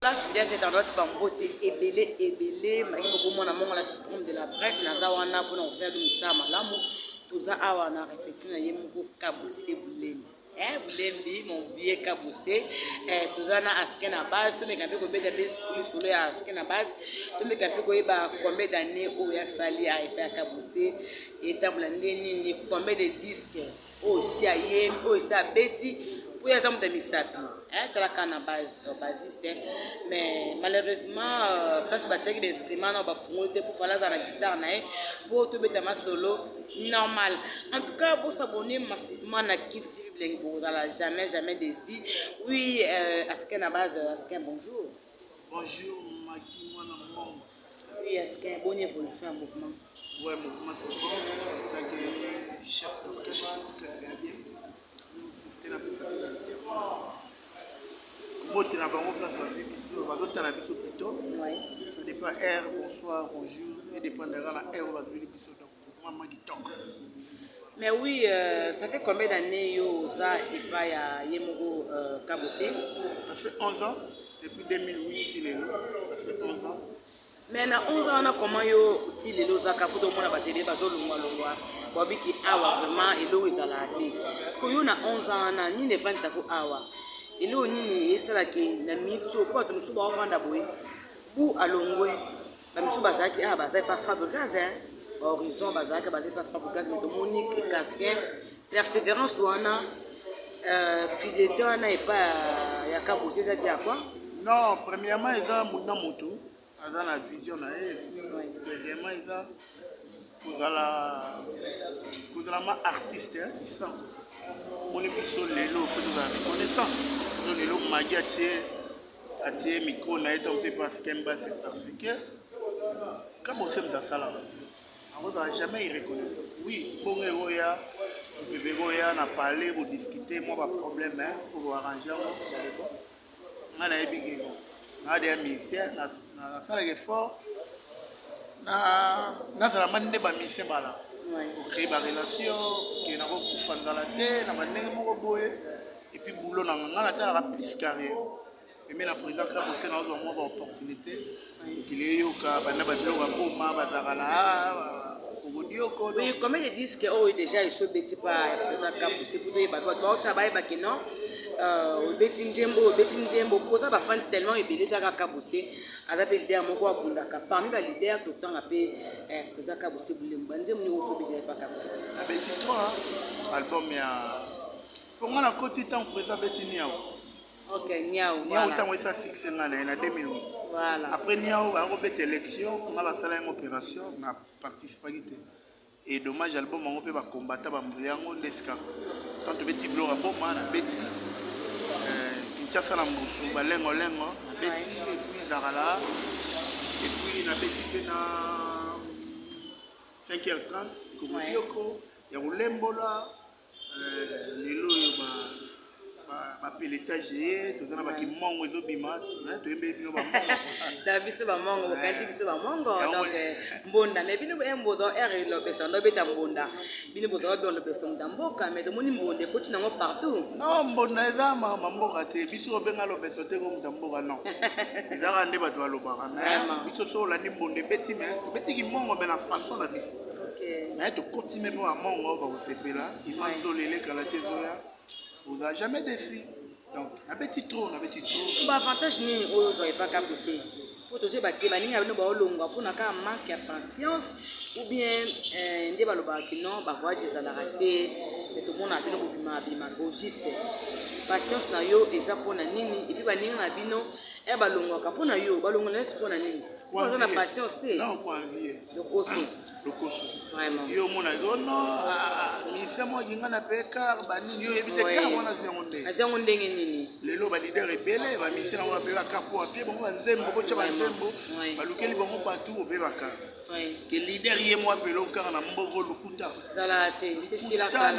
Place fidèle, cet endroit, tu vas beauté, ébélé, maki beaucoup mon amour la citron de la presse, nazawana pour nous faire de moussa malamu, tout ça awana répété na yemko kaboussé boulé. Boulembi, mon vieux kaboussé, tout ça na asken à base, tout mes capés combien d'années plus sous le asken à base, tout mes capés combien d'années où il y a sali à épée à kaboussé, et tamblandi ni combien de disques, oh si à yem, oh si à Betty. Oui, il y a des misapi, la basiste, mais malheureusement, parce que les instruments pour faire la guitare, pour tout mettre solo, normal. En tout cas, pour s'abonner massivement à Kit TV, vous n'allez jamais déçu. Oui, Asken à base, Asken, bonjour. Bonjour, Maki, moi, maman. Oui, Asken, bonne évolution en mouvement. Oui, mouvement c'est bon. Tant que chef d'orchestre, que c'est bien. Tu n'as pas ça de l'intérieur. Moi, tu n'as pas mon place dans la vie, tu as plutôt. Ça dépend air, bonsoir, bonjour, et dépendra de la air ou la vie, donc mouvement qui toque. Mais oui, ça fait combien d'années Yoza et pas à Yemoro Kabossé? Ça fait 11 ans, depuis 2008, il est là, ça fait 11 ans. Mais na 11 ans, comment yo ti lelo zaka pour mona bateli bazo longwa wabiki awa vraiment elo ezala te parce que yo na 11 ans na ni ne vandi ko awa elo nini esala ke na mitso po to musu ba vanda boy bu alongwe ba musu bazaki a bazai pas fabricage horizon bazaki bazai pas fabricage mais to monique casquette persévérance wana fidélité wana et pas ya kabosé ça dit à quoi? Non, premièrement il a mona moto dans la vision na et deuxièmement il a pour la artiste il sent mon épisode lelo faut nous en reconnaissant donc lelo magia tie micro na est un peu parce qu'emba c'est parce que comme on s'aime dans ça là on va jamais y reconnaître oui bon eroya bébé roya na parler pour discuter moi pas problème hein pour arranger on a ébigué bon na des musiciens na sala effort na la mande ba musicien bala pour créer ba relation qui na ko kufanda la te na manenge moko boye et puis boulot na ngala ta la plus carrière mais la président ka bosser na zo mo ba opportunité qu'il y a ka bana ba bilo ba boma ba zakala oui, combien de disques ont déjà été bêtis par le président Kaboussé pour dire que travail qui non au betting Djembo pour ça va faire tellement ébélé dans Kaboussé avec le leader moko akundaka parmi les leaders tout le temps appelé président Kaboussé Boulemba nzembo ni oso bêtis pas Kaboussé abeti 3 album ya pour moi la côté temps président beti niao OK niao tant ça succès na 2008 voilà après niao a robet élection on a la salle en opération na participé et dommage album on peut ba combattre ba mbriango leska quand beti blora bomba na beti Kinshasa na mbusu ba lengo beti et puis Zarala et puis na beti na 5h30 comme Yoko ya Ulembola lelo ba pelétage tozana ba kimongo ezobima to yembe bino ba mongo da biso ba mongo bokanti biso ba mongo donc mbonda mais bino embozo ere lo beso ndo beta mbonda bino bozo ba lo beso ndamboka mais to moni mbonde ko tina ngo partout non mbonda eza mama mboka te biso benga lo beso te ko ndamboka non eza rande ba to lo bara mais biso so la ni mbonde beti mais beti kimongo mais na façon na biso mais to continuer pour mongo ba ko sepela imanzo lele kala te zoya vous n'avez jamais déçu. Donc, un petit trou. L'avantage, c'est que vous n'avez pas Kaboussé. Pour tous ceux qui ont pour manque de patience, ou bien, non, voyage à raté, mais tout le monde a vu juste. Patience, na yo, et ça pour nini, et puis, na bino, et balonga, pour na yo, balonga, pour nini. Pour la patience, non, pour envier. Le coso. Vraiment. Yo, mon non, ministère, moi, il y a un peu de car, yo, évitez car, on a nini. Le lot, leader est belé, va ministère, on va payer la carte pour un pied, bon, on va zembo, va luquer les bons partout, on paye la carte. Que leader y est moi, pelo, car on a mbogo lukuta. Zalate, c'est si la carte.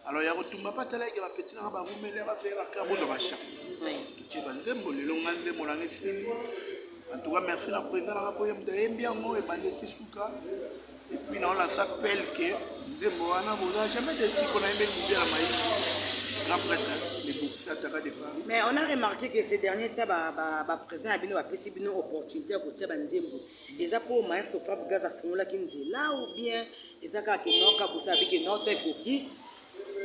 Alors, il y a retombé pas tel que la petite n'a pas voulu me va payer la carte, on va chaque. Tu vas zembo, le long, on zembo, on fini. En tout cas, merci à la présidente de la bien et Bandeti Souka. Et puis, on s'appelle que Zemboana, vous n'avez jamais décidé qu'on a aimé l'idée à la maïs. les boursiers Ataka de Paris. Mais on a remarqué que ces derniers temps, le président a une opportunité à côté de Nzembo. Et ça pour maestro Fab Gaza Fongola Kinzi. Là ou bien, et ça quand il n'a pas pour savoir que notre coquille,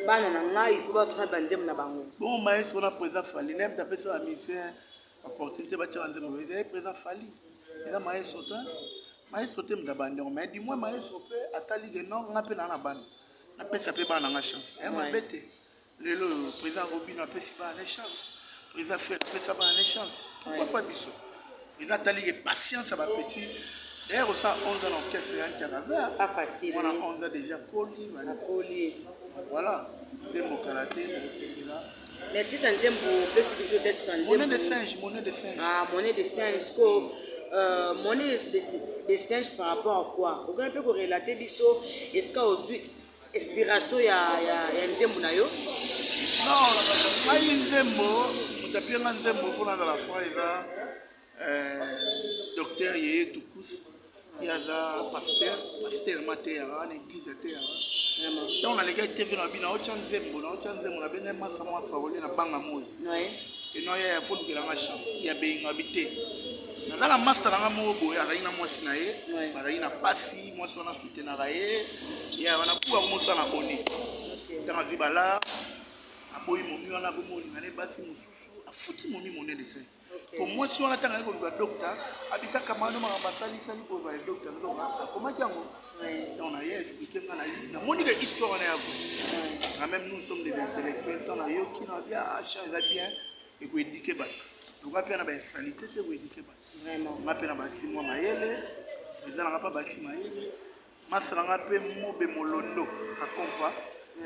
il faut pas faire Nzembo na bango. Bon, maestro, on a président Fali. L'aime taper sur la mission, opportunité de bâtir Nzembo. Il est président Fali. Et là, maestro, maestro, tu me bandé. Mais dis-moi, maestro, attali de non, on a peu dans la bande. On a peu ça peut pas dans la chance. Et moi, bête. Le président Robin a fait ça en échange. Le président fait ça en échange. Pourquoi pas du tout? Le président a dit patience à ma petite. D'ailleurs, on a 11 ans en caisse et en pas facile. On a 11 ans déjà collé. Voilà. Des mots karaté, mais tu t'en tiens pour plus que peut-être tu t'en monnaie de singe. Ah, monnaie de singe. Monnaie de singe par rapport à quoi? Vous pouvez relater biso. Est-ce qu'il inspiration ya Nzembo na yo? Non, mai Nzembo, mutapia Nzembo pour la fois il va docteur Yeye Tukus, il y a pasteur Matéara, l'église Téara. Donc on a les gars qui viennent à Bina, on a bien massa moi parole na banga moi. Et non il y a faut que la machin, il y a bien habité. Dans la master na mo boy, ala ina moi sinaye, ala ina pasi, moi sona soutenir aye. Il y a on a pour mo ça na boni. Dans la vibala, aboyi momi wana bo mo lingane basi mususu, afuti momi monnaie de sein. Pour moi si on attend un docteur, habita kamano ma basali sali pour le docteur ndoka, comment diango? On a expliqué na moni de histoire na yako. Quand même nous sommes des intellectuels, on a yo qui na bien changer bien et ko éduquer bat. Donc après na ba salité c'est ko éduquer bat. Vraiment. Ma pe na bati moi mayele, les gens na pas bati mayele. Masanga pe mo be molondo a compa.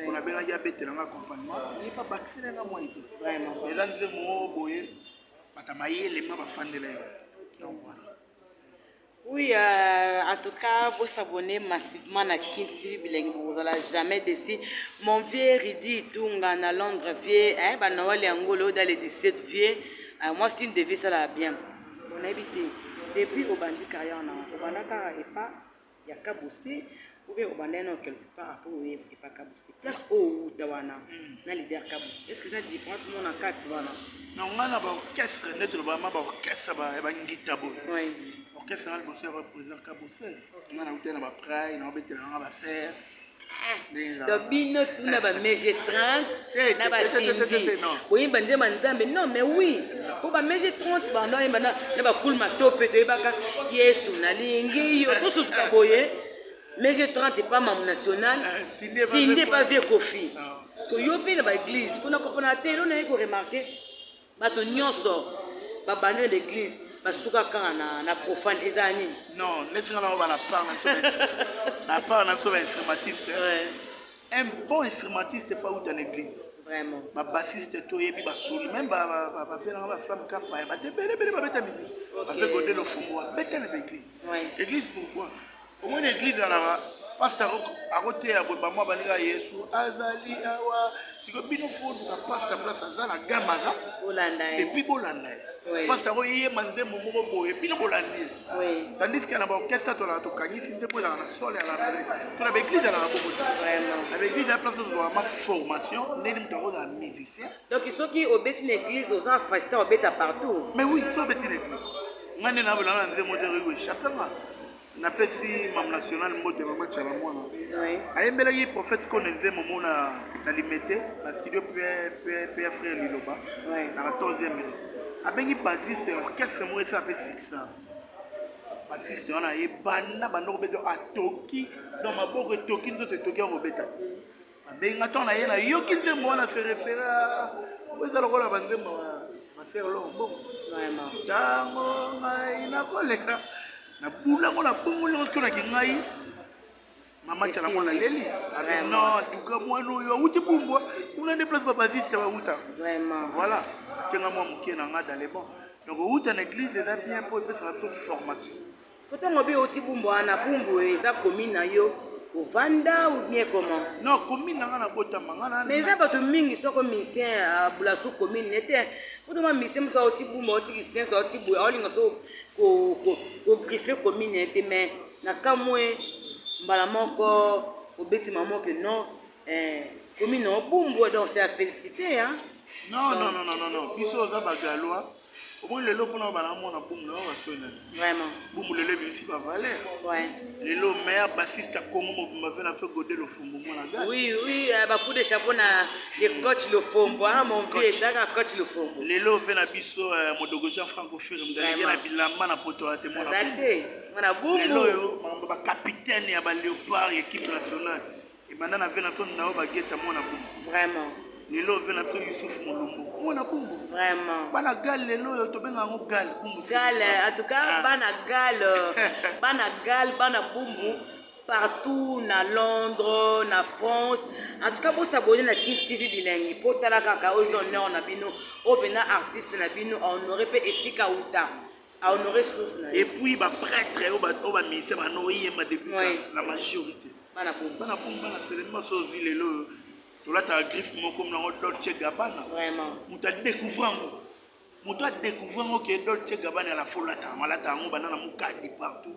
On a bien diabète dans l'accompagnement, il n'y a pas vacciné dans moi. Vraiment. Et là, nous avons les mains de l'air. Donc voilà. Oui, en tout cas, vous s'abonnez massivement à Kinti Bilingue, vous n'allez jamais décider. Mon vieux Ridi Tunga à Londres, vieux, Noël Angolo dans les 17 vieux, moi, c'est une devise, ça l'a bien. On a évité. Depuis au bandit carrière, on a pas, il y a qu'à bosser. Ou bien au bandit, quelque part, pour il n'y a pas qu'à bosser. Place au Tawana, dans les derniers cas. Est-ce que c'est une différence, mon en 4 non, on a un orchestre, notre maman, orchestre, un guitare. Oui. Orchestre, on a le président Kabosé. On a un praille, on a un faire. Donc, bino tout n'a pas mégé 30, n'a pas sindi. Oui, bandé manzambe, non, mais oui. Pour pas mégé 30, bah non, n'a pas cool ma tope, tu es baka. Yes, on a l'ingi, tout ce que boye. Mégé 30 n'est pas membre national. Sindi pas vieux Kofi. Parce que yo pe na ba église, kuna ko na telo na ko remarquer. Bato nyonso ba banner l'église. Basuka kana na profane ezani. Non, laisse-nous là la part na part na instrumentiste. Un bon instrumentiste c'est pas où dans l'église. Vraiment. Ba bassiste to yebi ba soli même ba faire na ba femme kapa ba te bele ba beta midi. Ba fait goder le fumbo beta na l'église. Église pourquoi? Au moins l'église là pasteur à côté à bamba balinga Yesu azali awa siko bino fo na pasteur place azala gamaza Bolanda. Et puis Bolanda. Pasteur yé manze momo boye bino Bolanda. Oui. Tandis que na ba orchestre to la to kanyisi nte po na sol à la to na église à la bobo. Vraiment. Avec l'église à place de ma formation, né nim to na musicien. Donc ils sont qui obéissent une église aux enfants fastés obéissent partout. Mais oui, ils sont obéissent une église. Ngane na bana nze mo de oui chapement. Na pesi mam national mbote mama chala mwana. Oui. Ayembela yi prophète konenze momo na limité na studio Pierre frère Liloba. Oui. Na 14e. Abengi bassiste orchestre mo esa pe fixa. Bassiste on a ye banda bando beto atoki dans maboko toki nzoto toki en obeta. Abenga ton na ye na yoki nzembo na se référa. Oza lokola banzembo ma sœur Lombo. Vraiment. Tango ngai na koleka. Na bula ngona pungule ngo na kingai mama tala mwana leli non duka mwana yo uti bumbo una ne place babasiste ba uta vraiment voilà kenga mwa mukie na ngada le bon donc uta na église est bien pour faire sa formation koto ngobi uti bumbo ana bumbo eza commune na yo ovanda ou bien comment non commune na ngana bota mangana mais ça pas tout mingi soko misien à bulasu commune était koto ma misien ko uti bumbo uti kisien so uti bu olinga so ko griffer commune était mais na kamwe mbala moko obeti maman que non commune au bumbo donc c'est à féliciter hein Non. Biso oza bagalois. Au moins, les lots pour nous, on a boum, là, on va sonner. Vraiment. Boum, les lots, ici, va valer. Ouais. Les lots, meilleur bassiste à Congo, on m'a fait goder le fond, moi, la gare. Oui, bah, coup de chapeau, les coachs le font. Mon vieux, c'est un coach le font. Les lots, on a biso, mon dogoja francophone, on a bien bilamba na poto à témoin. On a boum. Les lots, on a capitaine, il y a léopard, équipe nationale. Et maintenant, on a vu la zone là, on va guetter mon aboum. Vraiment. Lelo vena to Youssouf Molumbo. Mona Bumbu. Vraiment. Bana gal lelo to benga ngo gal Bumbu. Gal, en tout cas, bana gal, bana Bumbu partout na Londres, na France. En tout cas, pour s'abonner na King TV bilingue, pour tala kaka aux honneurs na bino, au bena artiste na bino, honoré pe esika uta. Honoré source na. Et puis ba prêtre au ba ministère ba no yema depuis la majorité. Bana Bumbu. Bana seulement so ville lelo. Là, tu as griffe comme dans Dolce Gabbana. Vraiment. Tu as découvert que Dolce Gabbana est la folle. Tu as banana mukadi partout.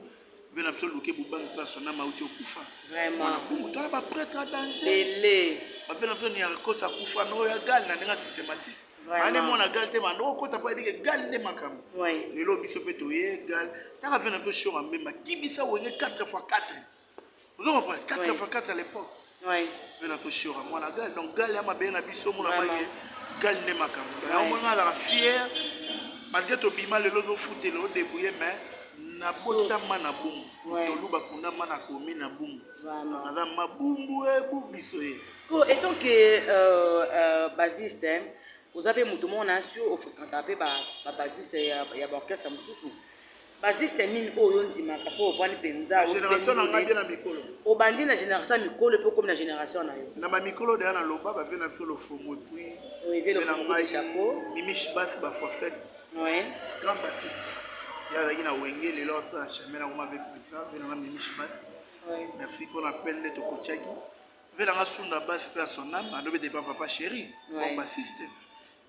Tu as absolument que Bouban personnel m'a outé au Koufa. Vraiment. Tu as pas prêt à danser. Télé. Tu as besoin de cause à Koufa. Non, il y a gal na systématique. Vraiment. Moi na gal te mando ko ta pas dire gal ne makam. Oui. Les lobbies se fait toyer gal. Tu as fait un peu chaud en même. Qui dit ça on est 4x4. Vous avez compris 4x4 à l'époque. Oui. Je suis sûr à moi la gale. Donc gale ya mabe na biso mo na baye gale ne makambo. Ya mo nga la fier malgré to bima le lozo fouté le débrouiller mais na botama na boum. To luba kuna mana komi na boum. Vraiment. Na mabumbu e bu biso e. Étant que bassiste, vous avez mutumo na sur au fréquenté ba bassiste ya orchestre mususu. Bassiste mine oyo ndima ka po vani penza o génération na nga bien na mikolo o bandi na génération mikolo pe comme na génération na yo na ba mikolo de na loba ba vena sur le fomo et puis oui velo le chapeau mimish bass ba forfait oui grand bassiste ya la na wenge le lo sa chamela comme avec ça vena na mimish bass oui merci pour l'appel de Tokochaki vena nga sunda bass personnel adobe de papa chéri bon bassiste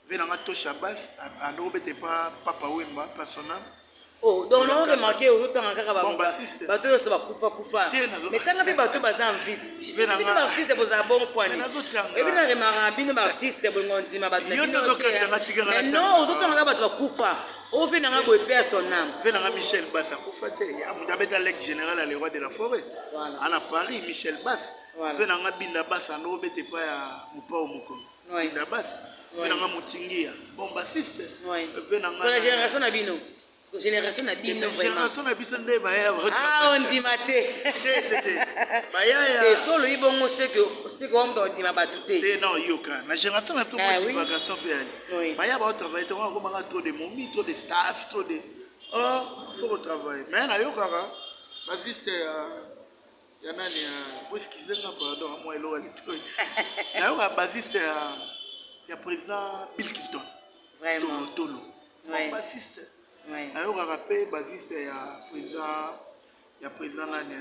vena nga tosha bass adobe de papa wemba personnel. Oh, donc on remarque aux autres en caractère bon bassiste. Bateau ça va koufa. Mais quand on fait bateau bazan vite. Les artistes vous a bon point. Et bien on remarque bien artiste bon ngondi ma bateau. Mais non, aux autres en bateau koufa. Au fait n'a pas personnel. Venanga Michel Bass koufa te. Amudabeta lec général à le roi de la forêt. Voilà. À Paris Michel Bass. Venanga Binda Bass no bete pas ya mupa moko. Binda Bass. Venanga Mutingia. Bon bassiste. Venanga la génération na bino. Génération na bino vraiment. Génération na biso nde baya. Ah on dit maté. Baya ya. Et solo ibongo c'est que on doit dire batute. Té non yoka. La génération na tout monde divagation pe ali. Baya ba travailler to on va trop de momi, trop de staff, trop de faut travailler. Mais na yoka bassiste ya nani whisky zenga pardon moi elo ali to. Na yoka bassiste ya président Bill Clinton. Vraiment. Tolo. Bassiste. Nayoka rappé bassiste ya président nani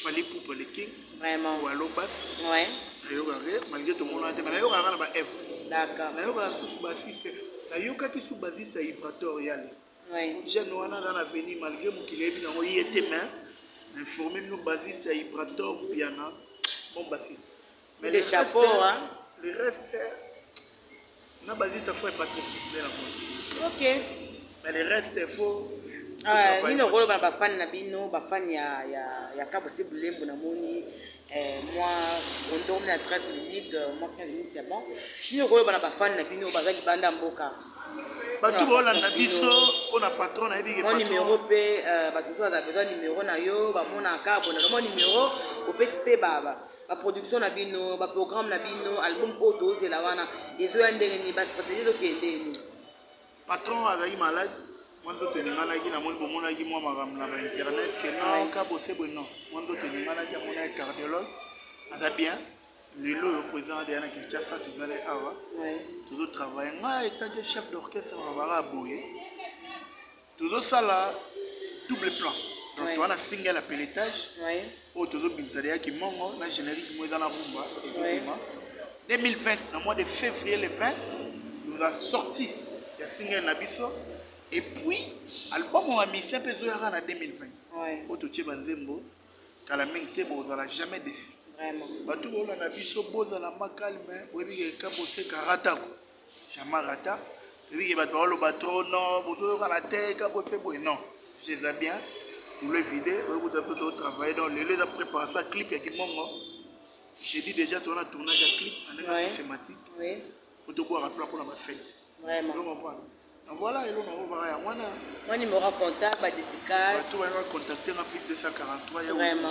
Fali Poupa le King. Vraiment. Ou alors basse. Ouais. Nayoka malgré tout mon ante mais nayoka na ba F. D'accord. Nayoka sous bassiste. Nayoka qui sous bassiste vibrateur yale. Ouais. Jeune wana dans l'avenir malgré mon qu'il est bien on y était mais informer nous bassiste vibrateur piano bon bassiste. Mais le chapeau hein. Le reste na bassiste faut pas trop. OK. Mais le reste il faut nino rolo ba fan na bino ba fan ya Kabo Sebulembo na moni moi on donne la 13 minutes moi 15 minutes c'est bon nino rolo ba fan na bino bazaki banda mboka batu bolanda biso ona patron na yebi ke patron numéro pe batu so za besoin numéro na yo ba mona Kabo na mo numéro o PSP baba ba production na bino ba programme na bino album auto zela wana ezo ya ndenge ni ba stratégie zo kende ni patron azali malade mondo teninganaki na moni bomonaki mwa makambo na bainternet ke non Kabo Sebo non mondo teninganaki amona cardiologue aza bien lelo oyo président deya na Kinshasa tozali awa tozotravaille ngai etant que chef d'orchestre na babaka boye tozosala double plan donc towana single apeletage oyo tozobimisa deyaki mongo na générique mo eza na rumba ekokoma 2020 na mois de février le 20 nous a sorti ya single na biso et puis album wa mission pe zoyaka na 2020 oyo totie banzembo kala mingi te bozala jamais déçu vraiment bato bolanda biso bozala makalme boyebi ke Kabo Se karatako Chamarata. Et puis il va le bateau, non, vous avez la tête, vous faites non. Je les ai bien. Vous le videz, vous avez travaillé dans les a préparé ça, clip et qui j'ai dit déjà, tu as un tournage à clip, un systématique. Oui. Pour te voir à plat pour la fête. Vraiment. Donc voilà, et là, on va voir. Mon numéro contact, ma dédicace. Tu vas contacter en plus de 243, il y a vraiment.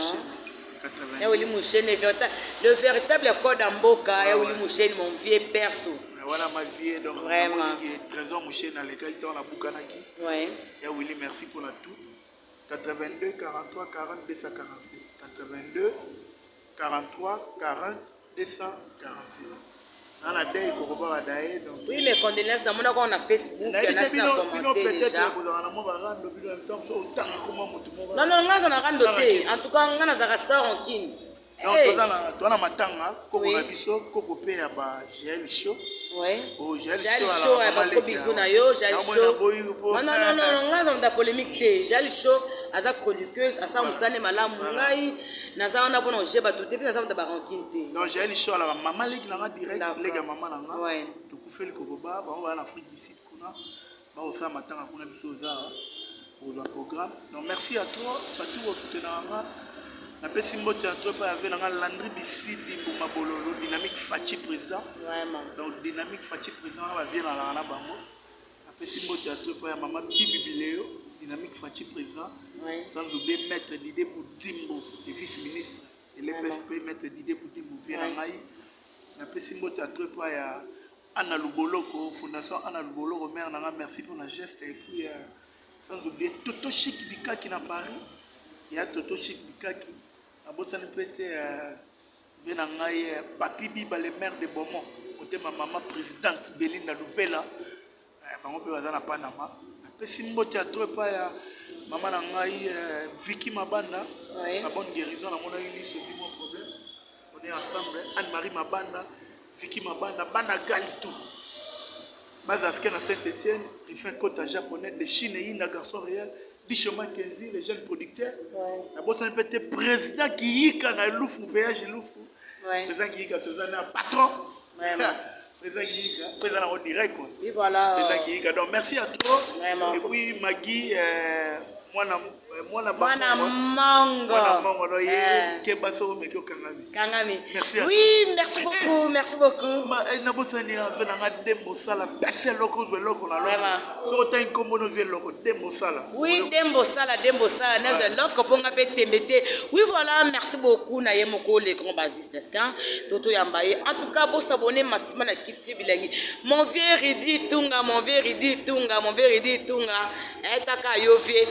80. Il y a Willy Mouchen, le véritable code en boca, il y a Willy Mouchen, mon vieux perso. Voilà ma vie, donc vraiment. Trésor Mouchen dans les gars, il dans la boucanaki. Oui. Il y a Willy, merci pour la tout. 82 43 40 246. 82 43 40 246. Oui, mais condoléances, on a Facebook, on a commenté déjà. Non, non, on a randoté. En tout cas, on a ça en kin. Donc, tu as matanga, koko na biso, koko pe ya ba gel show. Oui. Oh, gel show, ba ko bizu na yo, gel show. Non, non, non, non, on a polémique te. Gel show, aza chroniqueuse, asa musane malamu ngai. Naza on a bon j'ai battu puis naza on a rankin te. Donc gel show la maman leki na direct, lega maman na nga. Ouais. Tu kufeli koko ba, on va en Afrique du Sud kuna. Ba osa matanga kuna biso za pour le programme. Donc merci à toi, pas tout au soutenir nga. Na pesi mbote à toi pa avec nga Landry Bisidi Mbuma Bololo, dynamique Fachi président. Vraiment. Donc dynamique Fachi président va venir dans la bango. Na pesi mbote à toi pa maman Bibi Bileo, dynamique Fachi président. Oui. Sans oublier maître Didier Boudimbo, le vice-ministre et le PSP maître Didier Boudimbo vient à Maï. Na pesi mbote à toi pa ya Anna Luboloko, fondation Anna Luboloko, mère nanga merci pour la geste et puis sans oublier Toto Chic Bikaki na Paris. Il y a Toto Chic Bikaki. Abosani pété venangaye Papi Biba le maire de Beaumont. Côté ma maman présidente Belinda Louvela. Bango pe bazana Panama. Na pesi mbote à toi pa ya maman nangaye Vicky Mabanda. La bonne guérison na mona une c'est mon problème. On est ensemble Anne-Marie Mabanda, Vicky Mabanda, Bana Galtou. Bazaske na Saint-Étienne, il fait côte japonais de Chine et un garçon réel. Bichoma Kenzi, les jeunes producteurs. La bosse a été président qui y a un loufou, péage loufou. Président qui y a un patron. Président qui y a président en direct. Et voilà. Président qui y a donc merci à toi. Vraiment. Et puis Magui, moi mango. Kangami. Oui, merci beaucoup, merci beaucoup. Oui, Dembo Sala, oui, voilà, merci beaucoup, Nayemoko, les grands basistes. En tout cas, vous s'abonnez massivement à Kiti Bilangi. Mon vieux Ridi Tunga, mon vieux Ridi Tunga, mon vieux Ridi Tunga, Etaka Yovie,